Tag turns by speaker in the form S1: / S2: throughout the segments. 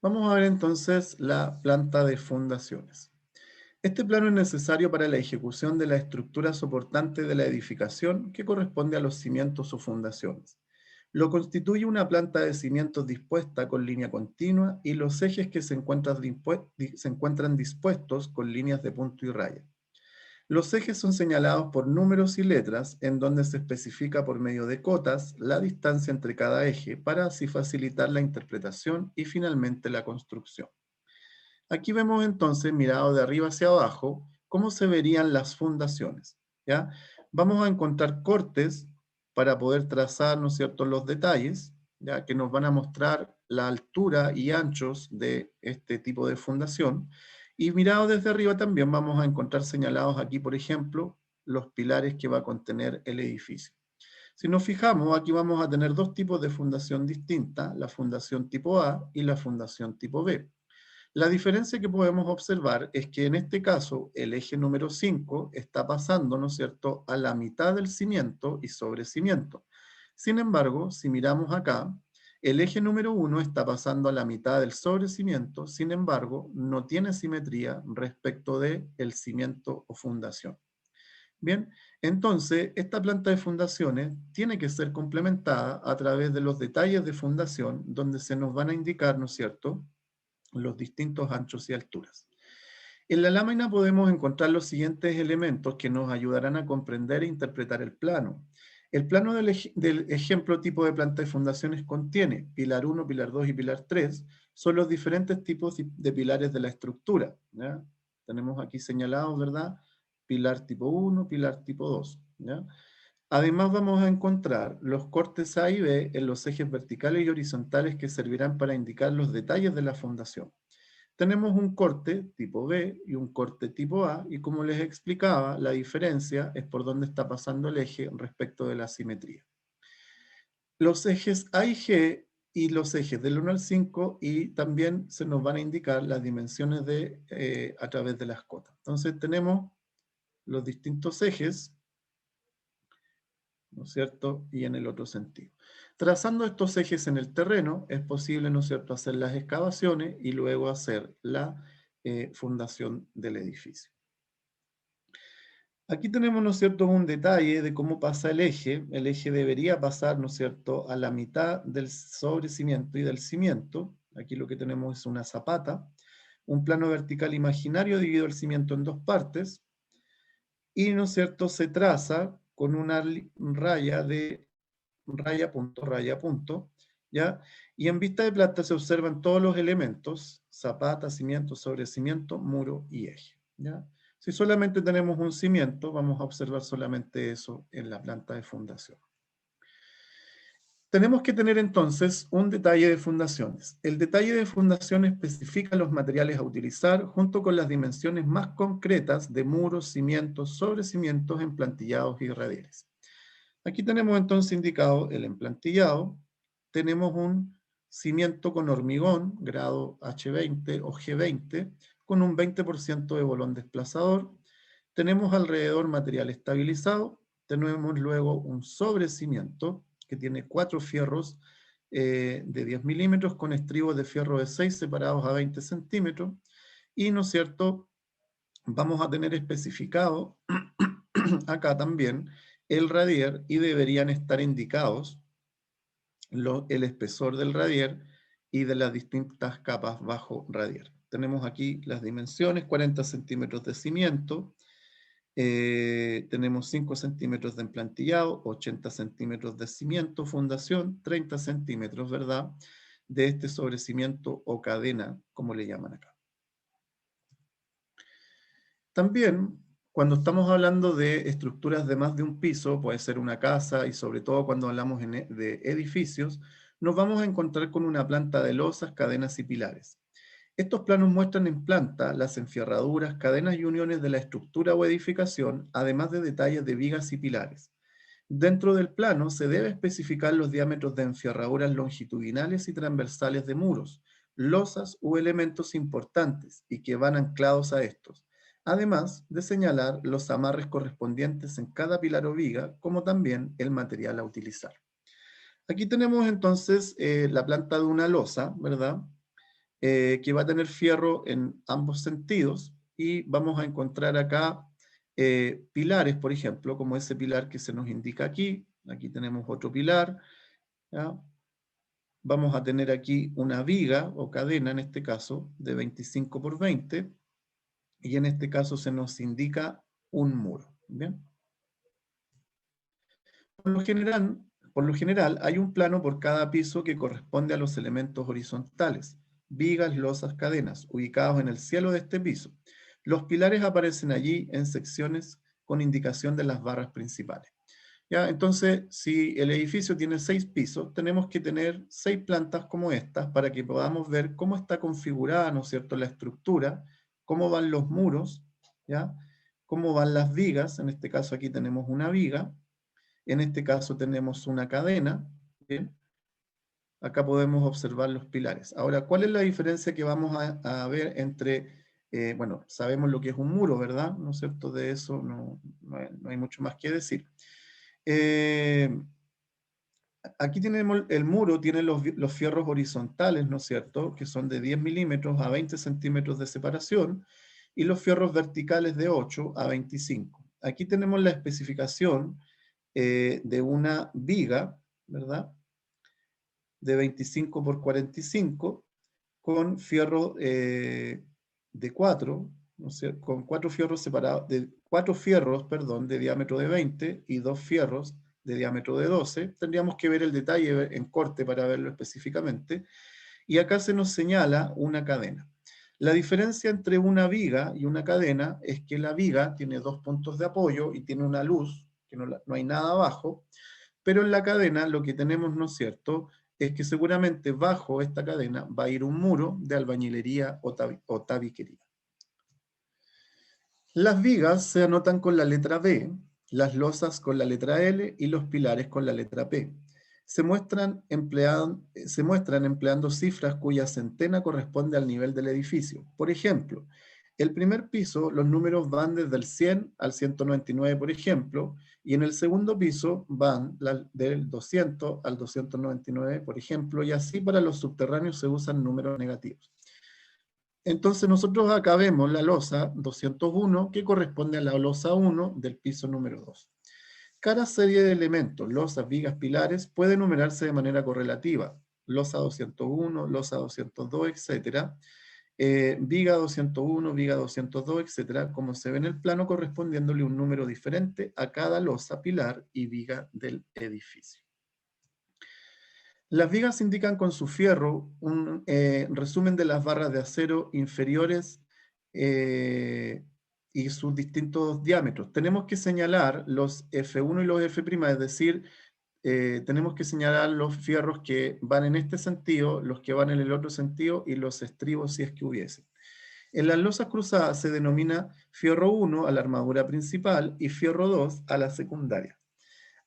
S1: Vamos a ver entonces la planta de fundaciones. Este plano es necesario para la ejecución de la estructura soportante de la edificación que corresponde a los cimientos o fundaciones. Lo constituye una planta de cimientos dispuesta con línea continua y los ejes que se encuentran dispuestos con líneas de punto y raya. Los ejes son señalados por números y letras en donde se especifica por medio de cotas la distancia entre cada eje para así facilitar la interpretación y finalmente la construcción. Aquí vemos entonces, mirado de arriba hacia abajo, cómo se verían las fundaciones, ¿ya? Vamos a encontrar cortes para poder trazar, ¿no es cierto?, los detalles, ya que nos van a mostrar la altura y anchos de este tipo de fundación. Y mirado desde arriba también vamos a encontrar señalados aquí, por ejemplo, los pilares que va a contener el edificio. Si nos fijamos, aquí vamos a tener dos tipos de fundación distintas, la fundación tipo A y la fundación tipo B. La diferencia que podemos observar es que en este caso el eje número 5 está pasando, ¿no es cierto?, a la mitad del cimiento y sobre cimiento. Sin embargo, si miramos acá, el eje número 1 está pasando a la mitad del sobrecimiento, sin embargo, no tiene simetría respecto del cimiento o fundación. Bien, entonces esta planta de fundaciones tiene que ser complementada a través de los detalles de fundación, donde se nos van a indicar, ¿no es cierto?, los distintos anchos y alturas. En la lámina podemos encontrar los siguientes elementos que nos ayudarán a comprender e interpretar el plano. El plano del ejemplo tipo de planta de fundaciones contiene pilar 1, pilar 2 y pilar 3, son los diferentes tipos de pilares de la estructura, ¿ya? Tenemos aquí señalados, ¿verdad? Pilar tipo 1, pilar tipo 2, ¿ya? Además vamos a encontrar los cortes A y B en los ejes verticales y horizontales que servirán para indicar los detalles de la fundación. Tenemos un corte tipo B y un corte tipo A, y como les explicaba, la diferencia es por dónde está pasando el eje respecto de la simetría. Los ejes A y G y los ejes del 1 al 5, y también se nos van a indicar las dimensiones a través de las cotas. Entonces tenemos los distintos ejes, ¿no es cierto?, y en el otro sentido. Trazando estos ejes en el terreno, es posible, ¿no es cierto?, hacer las excavaciones y luego hacer la fundación del edificio. Aquí tenemos, ¿no es cierto?, un detalle de cómo pasa el eje. El eje debería pasar, ¿no es cierto?, a la mitad del sobrecimiento y del cimiento. Aquí lo que tenemos es una zapata. Un plano vertical imaginario divide el cimiento en dos partes y, ¿no es cierto?, se traza con una raya de raya punto, ¿ya? Y en vista de planta se observan todos los elementos: zapata, cimiento, sobrecimiento, muro y eje, ¿ya? Si solamente tenemos un cimiento, vamos a observar solamente eso en la planta de fundación. Tenemos que tener entonces un detalle de fundaciones. El detalle de fundación especifica los materiales a utilizar junto con las dimensiones más concretas de muros, cimientos, sobrecimientos, emplantillados y radieres. Aquí tenemos entonces indicado el emplantillado. Tenemos un cimiento con hormigón, grado H20 o G20, con un 20% de bolón desplazador. Tenemos alrededor material estabilizado. Tenemos luego un sobrecimiento que tiene 4 fierros de 10 milímetros con estribos de fierro de 6 separados a 20 centímetros. Y, ¿no es cierto?, vamos a tener especificado acá también el radier y deberían estar indicados el espesor del radier y de las distintas capas bajo radier. Tenemos aquí las dimensiones: 40 centímetros de cimiento, tenemos 5 centímetros de emplantillado, 80 centímetros de cimiento, fundación, 30 centímetros, ¿verdad?, de este sobrecimiento o cadena, como le llaman acá. También, cuando estamos hablando de estructuras de más de un piso, puede ser una casa, y sobre todo cuando hablamos de edificios, nos vamos a encontrar con una planta de losas, cadenas y pilares. Estos planos muestran en planta las enfierraduras, cadenas y uniones de la estructura o edificación, además de detalles de vigas y pilares. Dentro del plano se debe especificar los diámetros de enfierraduras longitudinales y transversales de muros, losas u elementos importantes y que van anclados a estos, además de señalar los amarres correspondientes en cada pilar o viga, como también el material a utilizar. Aquí tenemos entonces la planta de una losa, ¿verdad? que va a tener fierro en ambos sentidos, y vamos a encontrar acá pilares, por ejemplo, como ese pilar que se nos indica aquí. Aquí tenemos otro pilar, ¿ya? Vamos a tener aquí una viga o cadena, en este caso, de 25 por 20, y en este caso se nos indica un muro. ¿Bien? Por lo general, hay un plano por cada piso que corresponde a los elementos horizontales, vigas, losas, cadenas, ubicados en el cielo de este piso. Los pilares aparecen allí en secciones con indicación de las barras principales. ¿Ya? Entonces, si el edificio tiene 6 pisos, tenemos que tener 6 plantas como estas para que podamos ver cómo está configurada, ¿no es cierto?, la estructura, cómo van los muros, ¿ya? Cómo van las vigas. En este caso aquí tenemos una viga, en este caso tenemos una cadena, ¿bien? Acá podemos observar los pilares. Ahora, ¿cuál es la diferencia que vamos a ver entre, bueno, sabemos lo que es un muro, ¿verdad? ¿No es cierto? De eso no hay mucho más que decir. Aquí tenemos el muro, tiene los fierros horizontales, ¿no es cierto?, que son de 10 milímetros a 20 centímetros de separación, y los fierros verticales de 8 a 25. Aquí tenemos la especificación de una viga, ¿verdad?, de 25 por 45, con fierro de 4, ¿no es cierto?, con 4 fierros separados, de 4 fierros, perdón, de diámetro de 20 y 2 fierros de diámetro de 12. Tendríamos que ver el detalle en corte para verlo específicamente. Y acá se nos señala una cadena. La diferencia entre una viga y una cadena es que la viga tiene 2 puntos de apoyo y tiene una luz, que no hay nada abajo, pero en la cadena lo que tenemos, ¿no es cierto?, es que seguramente bajo esta cadena va a ir un muro de albañilería o tabiquería. Las vigas se anotan con la letra B, las losas con la letra L y los pilares con la letra P. Se muestran empleando cifras cuya centena corresponde al nivel del edificio. Por ejemplo, el primer piso, los números van desde el 100 al 199, por ejemplo, y en el segundo piso van del 200 al 299, por ejemplo, y así para los subterráneos se usan números negativos. Entonces nosotros acá vemos la losa 201, que corresponde a la losa 1 del piso número 2. Cada serie de elementos, losas, vigas, pilares, puede numerarse de manera correlativa. Losa 201, losa 202, etc. Viga 201, viga 202, etc. Como se ve en el plano, correspondiéndole un número diferente a cada losa, pilar y viga del edificio. Las vigas indican con su fierro un resumen de las barras de acero inferiores y sus distintos diámetros. Tenemos que señalar los F1 y los F', es decir, tenemos que señalar los fierros que van en este sentido, los que van en el otro sentido y los estribos si es que hubiese. En las losas cruzadas se denomina fierro 1 a la armadura principal y fierro 2 a la secundaria.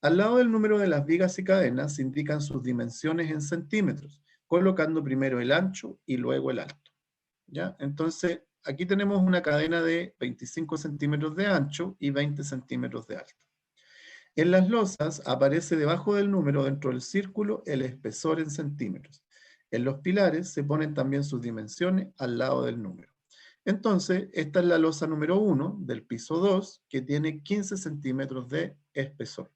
S1: Al lado del número de las vigas y cadenas se indican sus dimensiones en centímetros, colocando primero el ancho y luego el alto. ¿Ya? Entonces, aquí tenemos una cadena de 25 centímetros de ancho y 20 centímetros de alto. En las losas aparece debajo del número, dentro del círculo, el espesor en centímetros. En los pilares se ponen también sus dimensiones al lado del número. Entonces, esta es la losa número 1 del piso 2, que tiene 15 centímetros de espesor.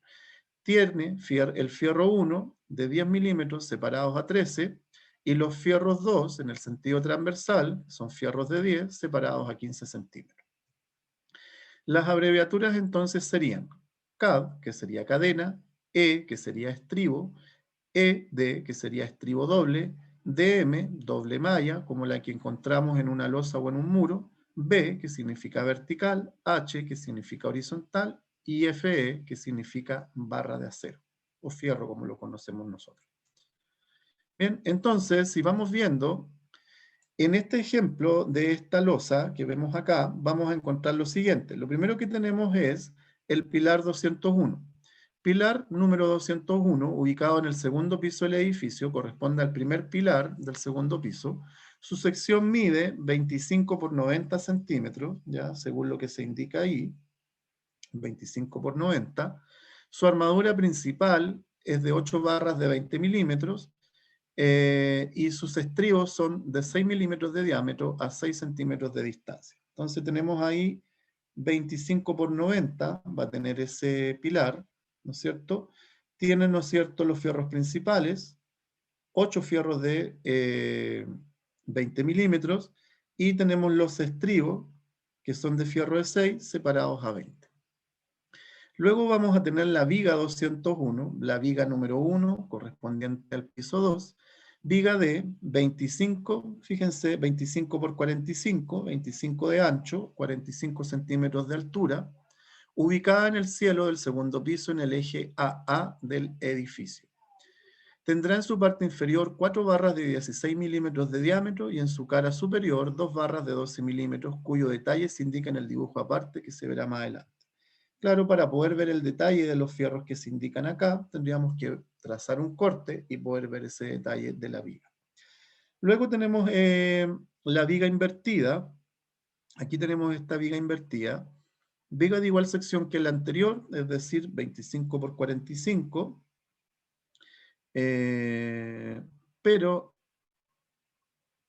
S1: Tiene el fierro 1 de 10 milímetros separados a 13, y los fierros 2 en el sentido transversal son fierros de 10 separados a 15 centímetros. Las abreviaturas entonces serían CAD, que sería cadena, E, que sería estribo, ED, que sería estribo doble, DM, doble malla, como la que encontramos en una losa o en un muro, B, que significa vertical, H, que significa horizontal, y FE, que significa barra de acero, o fierro, como lo conocemos nosotros. Bien, entonces, si vamos viendo, en este ejemplo de esta losa que vemos acá, vamos a encontrar lo siguiente. Lo primero que tenemos es el pilar 201. Pilar número 201, ubicado en el segundo piso del edificio, corresponde al primer pilar del segundo piso. Su sección mide 25 por 90 centímetros, ya según lo que se indica ahí, 25 por 90. Su armadura principal es de 8 barras de 20 milímetros. y sus estribos son de 6 milímetros de diámetro a 6 centímetros de distancia. Entonces tenemos ahí 25 por 90, va a tener ese pilar, ¿no es cierto? Tienen, ¿no es cierto?, los fierros principales, 8 fierros de 20 milímetros, y tenemos los estribos, que son de fierro de 6, separados a 20. Luego vamos a tener la viga 201, la viga número 1, correspondiente al piso 2, viga de 25, fíjense, 25 por 45, 25 de ancho, 45 centímetros de altura, ubicada en el cielo del segundo piso en el eje AA del edificio. Tendrá en su parte inferior 4 barras de 16 milímetros de diámetro y en su cara superior 2 barras de 12 milímetros, cuyo detalle se indica en el dibujo aparte que se verá más adelante. Claro, para poder ver el detalle de los fierros que se indican acá, tendríamos que trazar un corte y poder ver ese detalle de la viga. Luego tenemos la viga invertida. Aquí tenemos esta viga invertida. Viga de igual sección que la anterior, es decir, 25 por 45. Pero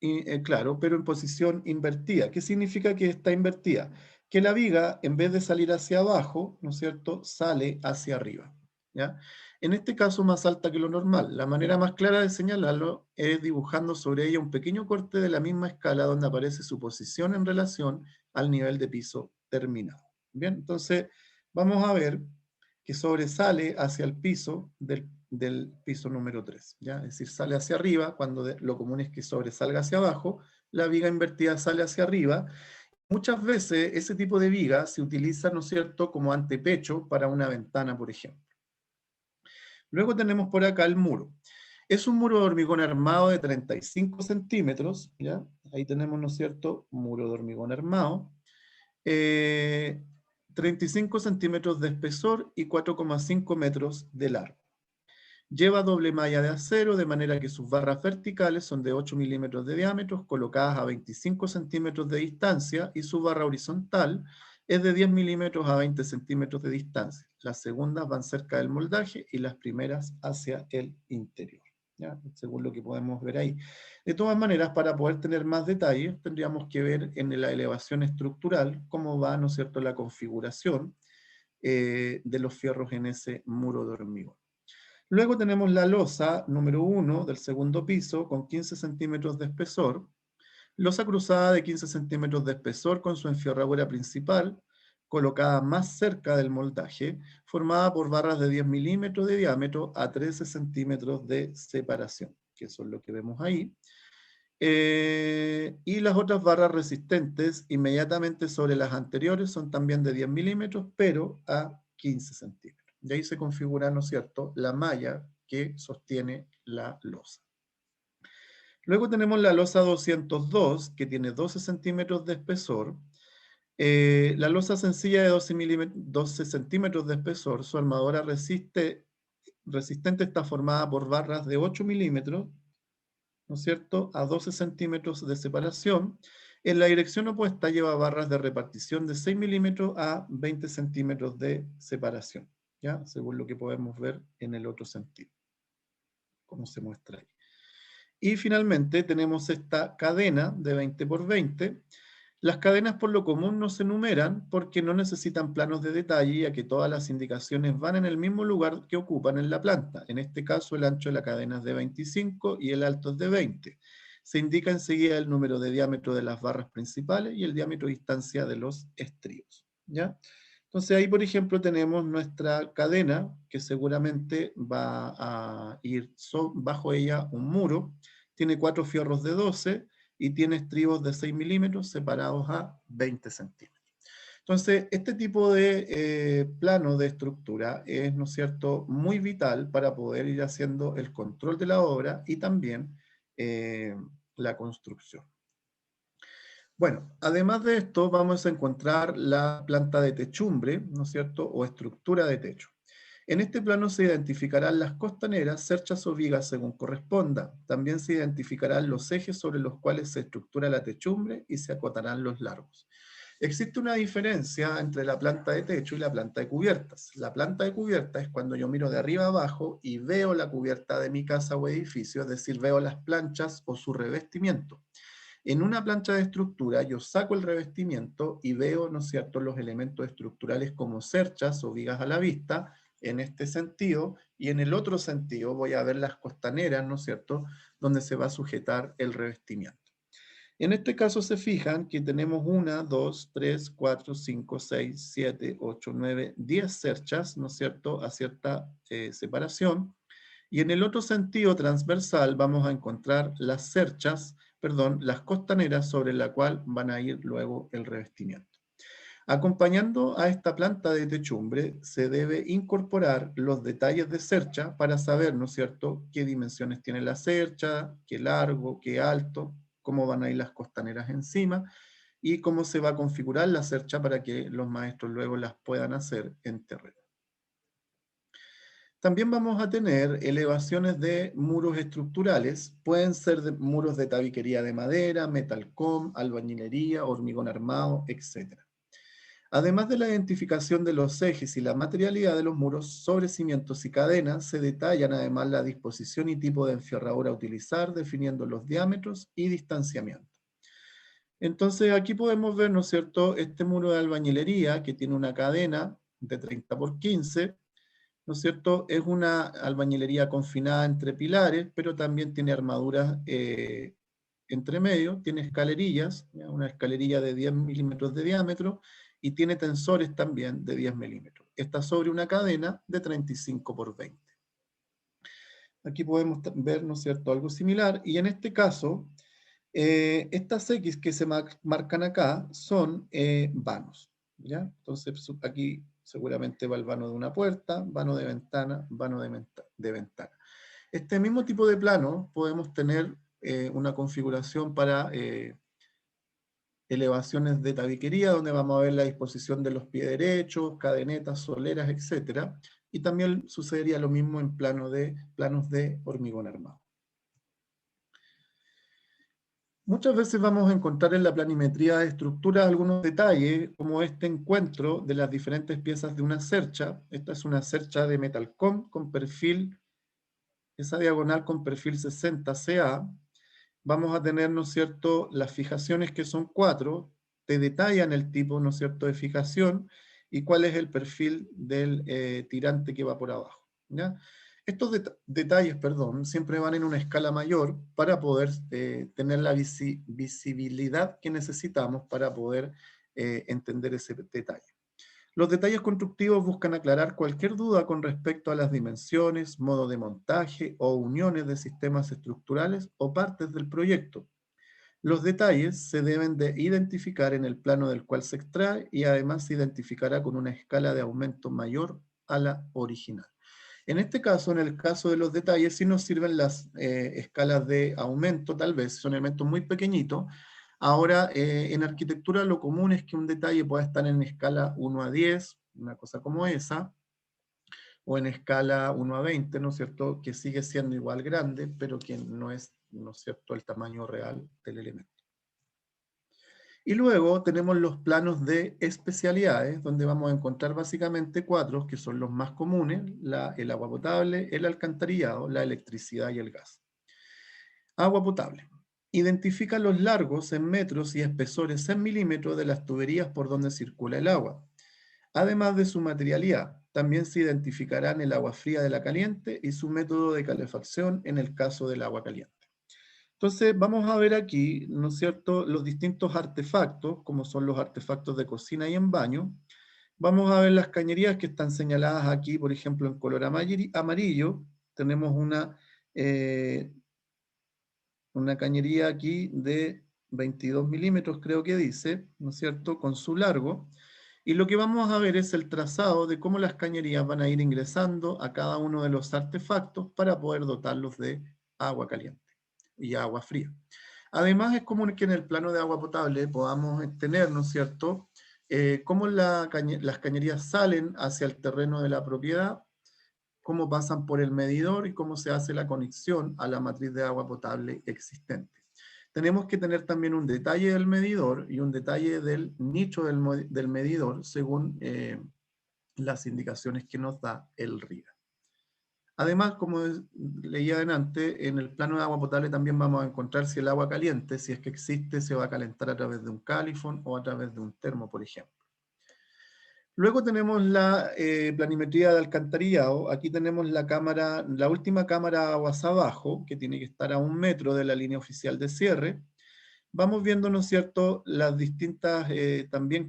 S1: en posición invertida. ¿Qué significa que está invertida? Que la viga, en vez de salir hacia abajo, ¿no es cierto?, sale hacia arriba, ¿ya? En este caso, más alta que lo normal. La manera más clara de señalarlo es dibujando sobre ella un pequeño corte de la misma escala donde aparece su posición en relación al nivel de piso terminado. Bien, entonces vamos a ver que sobresale hacia el piso del piso número 3, ¿ya? Es decir, sale hacia arriba, cuando lo común es que sobresalga hacia abajo, la viga invertida sale hacia arriba. Muchas veces ese tipo de viga se utiliza, ¿no es cierto?, como antepecho para una ventana, por ejemplo. Luego tenemos por acá el muro. Es un muro de hormigón armado de 35 centímetros, ¿ya? Ahí tenemos, ¿no es cierto?, muro de hormigón armado. 35 centímetros de espesor y 4,5 metros de largo. Lleva doble malla de acero, de manera que sus barras verticales son de 8 milímetros de diámetro, colocadas a 25 centímetros de distancia, y su barra horizontal es de 10 milímetros a 20 centímetros de distancia. Las segundas van cerca del moldaje y las primeras hacia el interior, ¿ya? Según lo que podemos ver ahí. De todas maneras, para poder tener más detalles, tendríamos que ver en la elevación estructural cómo va, ¿no es cierto?, la configuración de los fierros en ese muro de hormigón. Luego tenemos la losa número 1 del segundo piso con 15 centímetros de espesor, losa cruzada de 15 centímetros de espesor con su enfierradura principal, colocada más cerca del moldaje, formada por barras de 10 milímetros de diámetro a 13 centímetros de separación, que eso es lo que vemos ahí. Y las otras barras resistentes inmediatamente sobre las anteriores son también de 10 milímetros, pero a 15 centímetros. Y ahí se configura, ¿no es cierto?, la malla que sostiene la losa. Luego tenemos la losa 202, que tiene 12 centímetros de espesor. La losa sencilla de 12 centímetros de espesor, su armadura resistente está formada por barras de 8 milímetros, ¿no es cierto?, a 12 centímetros de separación. En la dirección opuesta lleva barras de repartición de 6 milímetros a 20 centímetros de separación, ¿ya? Según lo que podemos ver en el otro sentido, como se muestra ahí. Y finalmente tenemos esta cadena de 20 por 20. Las cadenas por lo común no se numeran porque no necesitan planos de detalle, ya que todas las indicaciones van en el mismo lugar que ocupan en la planta. En este caso el ancho de la cadena es de 25 y el alto es de 20. Se indica enseguida el número de diámetro de las barras principales y el diámetro de distancia de los estribos, ¿ya? Entonces ahí, por ejemplo, tenemos nuestra cadena, que seguramente va a ir bajo ella un muro, tiene 4 fierros de 12 y tiene estribos de 6 milímetros separados a 20 centímetros. Entonces, este tipo de plano de estructura es, ¿no es cierto?, muy vital para poder ir haciendo el control de la obra y también la construcción. Bueno, además de esto vamos a encontrar la planta de techumbre, ¿no es cierto?, o estructura de techo. En este plano se identificarán las costaneras, cerchas o vigas según corresponda. También se identificarán los ejes sobre los cuales se estructura la techumbre y se acotarán los largos. Existe una diferencia entre la planta de techo y la planta de cubiertas. La planta de cubiertas es cuando yo miro de arriba abajo y veo la cubierta de mi casa o edificio, es decir, veo las planchas o su revestimiento. En una plancha de estructura yo saco el revestimiento y veo, ¿no es cierto?, los elementos estructurales como cerchas o vigas a la vista, en este sentido, y en el otro sentido voy a ver las costaneras, ¿no es cierto?, donde se va a sujetar el revestimiento. En este caso se fijan que tenemos 1, 2, 3, 4, 5, 6, 7, 8, 9, 10 cerchas, ¿no es cierto?, a cierta separación. Y en el otro sentido transversal vamos a encontrar las cerchas, perdón, las costaneras sobre la cual van a ir luego el revestimiento. Acompañando a esta planta de techumbre se debe incorporar los detalles de cercha para saber, ¿no es cierto?, qué dimensiones tiene la cercha, qué largo, qué alto, cómo van a ir las costaneras encima y cómo se va a configurar la cercha para que los maestros luego las puedan hacer en terreno. También vamos a tener elevaciones de muros estructurales, pueden ser muros de tabiquería de madera, metalcom, albañilería, hormigón armado, etc. Además de la identificación de los ejes y la materialidad de los muros sobre cimientos y cadenas, se detallan además la disposición y tipo de enferradura a utilizar, definiendo los diámetros y distanciamiento. Entonces aquí podemos ver, ¿no es cierto?, este muro de albañilería que tiene una cadena de 30 por 15, ¿no es cierto? Es una albañilería confinada entre pilares, pero también tiene armaduras entre medio, tiene escalerillas, ¿ya? Una escalerilla de 10 milímetros de diámetro, y tiene tensores también de 10 milímetros. Está sobre una cadena de 35 por 20. Aquí podemos ver, ¿no es cierto?, algo similar, y en este caso, estas X que se marcan acá son vanos, ¿ya? Entonces aquí seguramente va el vano de una puerta, vano de ventana, vano de ventana. Este mismo tipo de plano podemos tener una configuración para elevaciones de tabiquería, donde vamos a ver la disposición de los pies derechos, cadenetas, soleras, etc. Y también sucedería lo mismo en planos de hormigón armado. Muchas veces vamos a encontrar en la planimetría de estructuras algunos detalles, como este encuentro de las diferentes piezas de una cercha. Esta es una cercha de metalcom con perfil, esa diagonal con perfil 60 CA. Vamos a tener, ¿no es cierto?, las fijaciones que son 4, te detallan el tipo, ¿no es cierto?, de fijación y cuál es el perfil del tirante que va por abajo, ¿ya? Estos detalles, perdón, siempre van en una escala mayor para poder tener la visibilidad que necesitamos para poder entender ese detalle. Los detalles constructivos buscan aclarar cualquier duda con respecto a las dimensiones, modo de montaje o uniones de sistemas estructurales o partes del proyecto. Los detalles se deben de identificar en el plano del cual se extrae y además se identificará con una escala de aumento mayor a la original. En este caso, en el caso de los detalles, sí nos sirven las escalas de aumento, tal vez, son elementos muy pequeñitos. Ahora, en arquitectura lo común es que un detalle pueda estar en escala 1 a 10, una cosa como esa, o en escala 1 a 20, ¿no es cierto?, que sigue siendo igual grande, pero que no es, ¿no es cierto?, el tamaño real del elemento. Y luego tenemos los planos de especialidades, donde vamos a encontrar básicamente 4, que son los más comunes: el agua potable, el alcantarillado, la electricidad y el gas. Agua potable. Identifica los largos en metros y espesores en milímetros de las tuberías por donde circula el agua. Además de su materialidad, también se identificarán el agua fría de la caliente y su método de calefacción en el caso del agua caliente. Entonces vamos a ver aquí, ¿no es cierto?, los distintos artefactos, como son los artefactos de cocina y en baño. Vamos a ver las cañerías que están señaladas aquí, por ejemplo, en color amarillo. Tenemos una cañería aquí de 22 milímetros, creo que dice, ¿no es cierto?, con su largo. Y lo que vamos a ver es el trazado de cómo las cañerías van a ir ingresando a cada uno de los artefactos para poder dotarlos de agua caliente y agua fría. Además, es común que en el plano de agua potable podamos tener, ¿no es cierto?, cómo las cañerías salen hacia el terreno de la propiedad, cómo pasan por el medidor y cómo se hace la conexión a la matriz de agua potable existente. tenemos que tener también un detalle del medidor y un detalle del nicho del medidor según las indicaciones que nos da el RIA. Además, como leía adelante, en el plano de agua potable también vamos a encontrar si el agua caliente, si es que existe, se va a calentar a través de un califón o a través de un termo, por ejemplo. Luego tenemos la planimetría de alcantarillado. Aquí tenemos la cámara, la última cámara aguas abajo, que tiene que estar a 1 metro de la línea oficial de cierre. Vamos viendo, ¿no es cierto?, las distintas también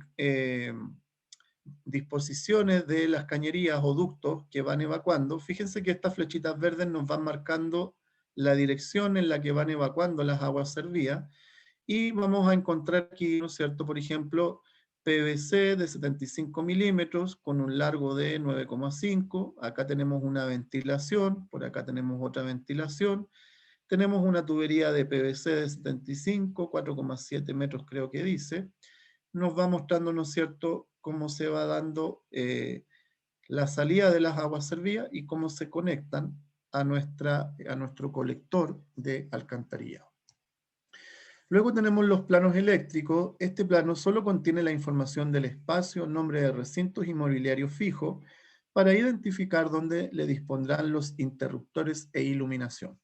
S1: disposiciones de las cañerías o ductos que van evacuando. Fíjense que estas flechitas verdes nos van marcando la dirección en la que van evacuando las aguas servidas, y vamos a encontrar aquí, ¿no es cierto?, por ejemplo, PVC de 75 milímetros con un largo de 9,5, acá tenemos una ventilación, por acá tenemos otra ventilación, tenemos una tubería de PVC de 75, 4,7 metros creo que dice, nos va mostrando, ¿no es cierto?, cómo se va dando la salida de las aguas servidas y cómo se conectan a nuestro colector de alcantarillado. Luego tenemos los planos eléctricos. Este plano solo contiene la información del espacio, nombre de recintos y mobiliario fijo, para identificar dónde le dispondrán los interruptores e iluminación.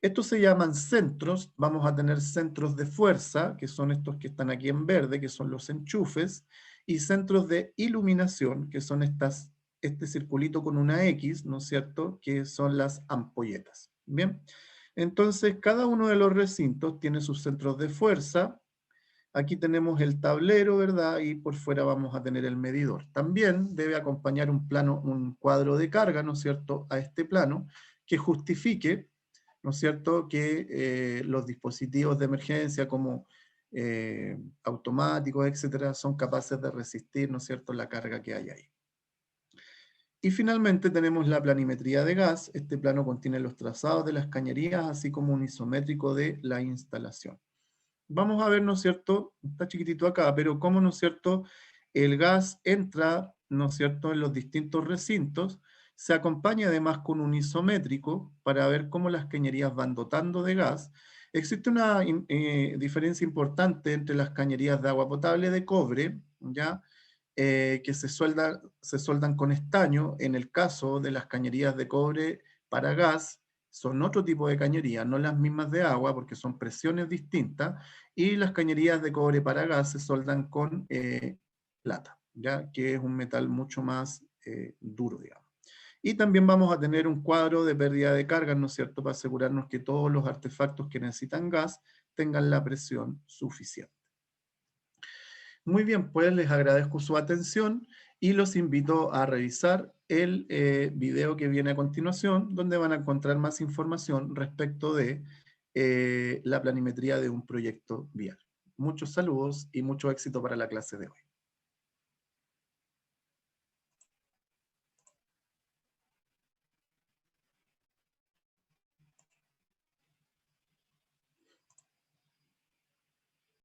S1: Estos se llaman centros. Vamos a tener centros de fuerza, que son estos que están aquí en verde, que son los enchufes, y centros de iluminación, que son este circulito con una X, ¿no es cierto?, que son las ampolletas. Bien, entonces cada uno de los recintos tiene sus centros de fuerza. Aquí tenemos el tablero, ¿verdad? Y por fuera vamos a tener el medidor. También debe acompañar un plano, un cuadro de carga, ¿no es cierto?, a este plano, que justifique, ¿no es cierto?, que los dispositivos de emergencia como automáticos, etcétera, son capaces de resistir, ¿no es cierto?, la carga que hay ahí. Y finalmente tenemos la planimetría de gas. Este plano contiene los trazados de las cañerías, así como un isométrico de la instalación. Vamos a ver, ¿no es cierto?, está chiquitito acá, pero cómo, ¿no es cierto?, el gas entra, ¿no es cierto?, en los distintos recintos. Se acompaña además con un isométrico para ver cómo las cañerías van dotando de gas. Existe una diferencia importante entre las cañerías de agua potable de cobre, ¿ya?, que se soldan con estaño. En el caso de las cañerías de cobre para gas, son otro tipo de cañerías, no las mismas de agua, porque son presiones distintas, y las cañerías de cobre para gas se soldan con plata, ¿ya?, que es un metal mucho más duro, digamos. Y también vamos a tener un cuadro de pérdida de carga, ¿no es cierto?, para asegurarnos que todos los artefactos que necesitan gas tengan la presión suficiente. Muy bien, pues les agradezco su atención y los invito a revisar el video que viene a continuación, donde van a encontrar más información respecto de la planimetría de un proyecto vial. Muchos saludos y mucho éxito para la clase de hoy.